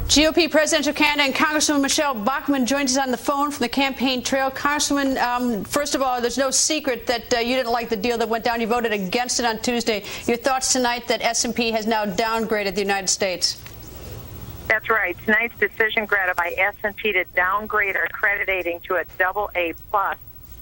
GOP presidential candidate and Congresswoman Michelle Bachmann joins us on the phone from the campaign trail. Congresswoman, first of all, there's no secret that you didn't like the deal that went down. You voted against it on Tuesday. Your thoughts tonight that S&P has now downgraded the United States? That's right. Tonight's decision, Greta, by S&P to downgrade our credit rating to a AA+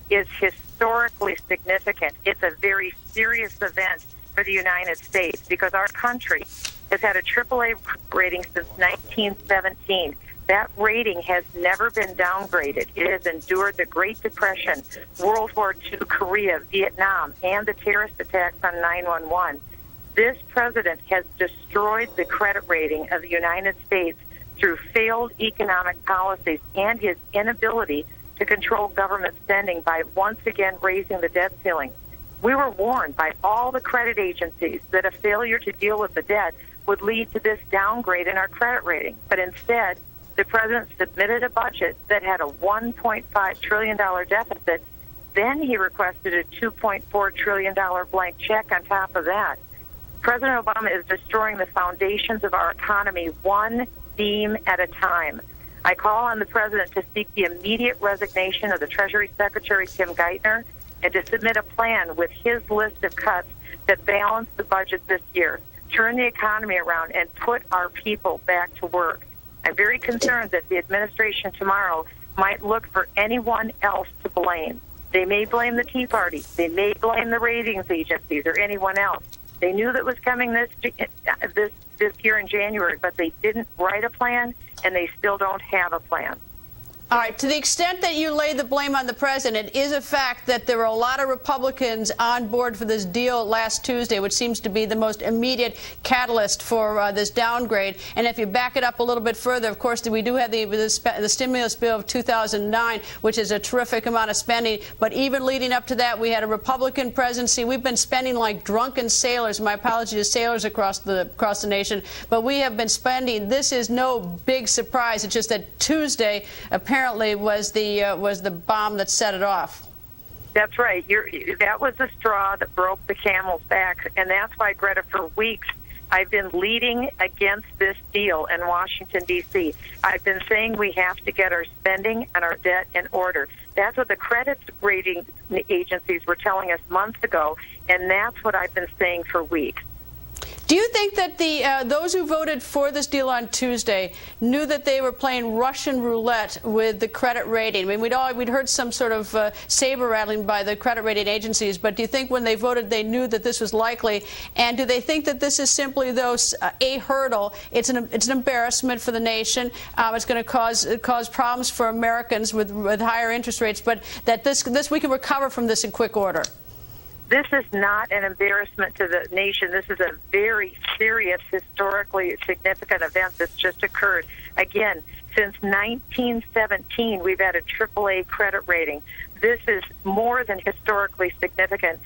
is historically significant. It's a very serious event for the United States because our country has had a AAA rating since 1917. That rating has never been downgraded. It has endured the Great Depression, World War II, Korea, Vietnam, and the terrorist attacks on 9/11. This president has destroyed the credit rating of the United States through failed economic policies and his inability to control government spending by once again raising the debt ceiling. We were warned by all the credit agencies that a failure to deal with the debt would lead to this downgrade in our credit rating. But instead, the president submitted a budget that had a $1.5 trillion deficit. Then he requested a $2.4 trillion blank check on top of that. President Obama is destroying the foundations of our economy one beam at a time. I call on the president to seek the immediate resignation of the Treasury Secretary Tim Geithner and to submit a plan with his list of cuts that balance the budget this year, turn the economy around, and put our people back to work. I'm very concerned that the administration tomorrow might look for anyone else to blame. They may blame the Tea Party. They may blame the ratings agencies or anyone else. They knew that was coming this year in January, but they didn't write a plan, and they still don't have a plan. All right. To the extent that you lay the blame on the president, it is a fact that there were a lot of Republicans on board for this deal last Tuesday, which seems to be the most immediate catalyst for this downgrade. And if you back it up a little bit further, of course, we do have the stimulus bill of 2009, which is a terrific amount of spending. But even leading up to that, we had a Republican presidency. We've been spending like drunken sailors. My apology to sailors across the nation. But we have been spending. This is no big surprise. It's just that Tuesday apparently was the bomb that set it off. That's right. That was the straw that broke the camel's back, and that's why, Greta, for weeks I've been leading against this deal in Washington, D.C. I've been saying we have to get our spending and our debt in order. That's what the credit rating agencies were telling us months ago, and that's what I've been saying for weeks. Do you think that those who voted for this deal on Tuesday knew that they were playing Russian roulette with the credit rating? I mean, we'd heard some sort of saber rattling by the credit rating agencies, but do you think when they voted they knew that this was likely? And do they think that this is simply, though, a hurdle? It's an embarrassment for the nation. It's going to cause problems for Americans with higher interest rates, but that this we can recover from this in quick order. This is not an embarrassment to the nation. This is a very serious, historically significant event that's just occurred. Again, since 1917, we've had a AAA credit rating. This is more than historically significant.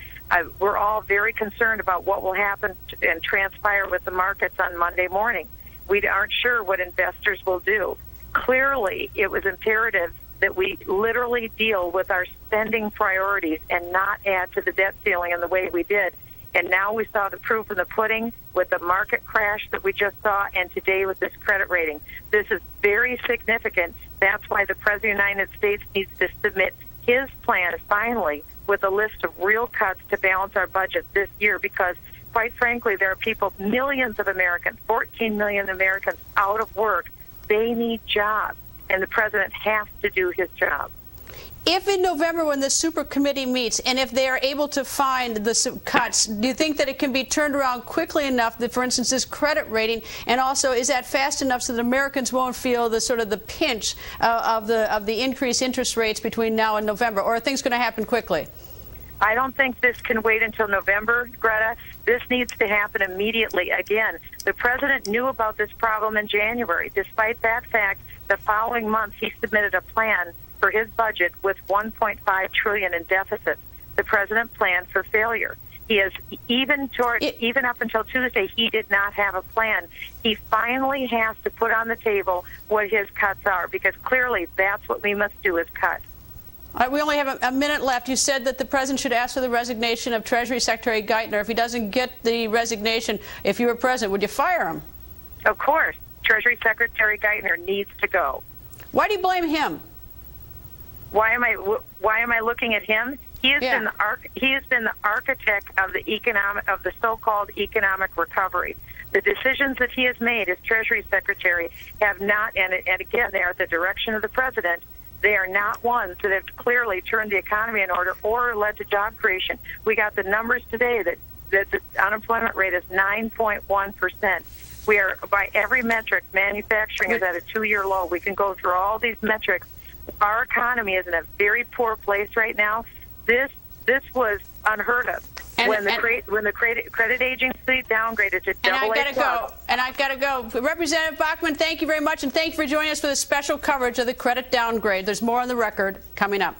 We're all very concerned about what will happen and transpire with the markets on Monday morning. We aren't sure what investors will do. Clearly, it was imperative that we literally deal with our spending priorities and not add to the debt ceiling in the way we did. And now we saw the proof in the pudding with the market crash that we just saw, and today with this credit rating. This is very significant. That's why the President of the United States needs to submit his plan finally with a list of real cuts to balance our budget this year, because quite frankly, there are people, millions of Americans, 14 million Americans out of work. They need jobs. And the president has to do his job. If in November, when the super committee meets, and if they are able to find the cuts, do you think that it can be turned around quickly enough that, for instance, this credit rating, and also is that fast enough so that Americans won't feel the sort of the pinch of the increased interest rates between now and November, or are things going to happen quickly? I don't think this can wait until November, Greta. This needs to happen immediately. Again, the president knew about this problem in January. Despite that fact, the following month he submitted a plan for his budget with $1.5 trillion in deficits. The president planned for failure. He has even up until Tuesday, he did not have a plan. He finally has to put on the table what his cuts are, because clearly that's what we must do, is cut. All right, we only have a minute left. You said that the president should ask for the resignation of Treasury Secretary Geithner. If he doesn't get the resignation, if you were president, would you fire him? Of course. Treasury Secretary Geithner needs to go. Why do you blame him? Why am I looking at him? He has been the architect of the so-called economic recovery. The decisions that he has made as Treasury Secretary have not, and again, they are at the direction of the president. They are not ones that have clearly turned the economy in order or led to job creation. We got the numbers today that the unemployment rate is 9.1%. We are, by every metric, manufacturing is at a 2-year low. We can go through all these metrics. Our economy is in a very poor place right now. This was unheard of. When the credit agency downgraded to double A+. And I've got to go. Representative Bachmann, thank you very much, and thank you for joining us for this special coverage of the credit downgrade. There's more on the record coming up.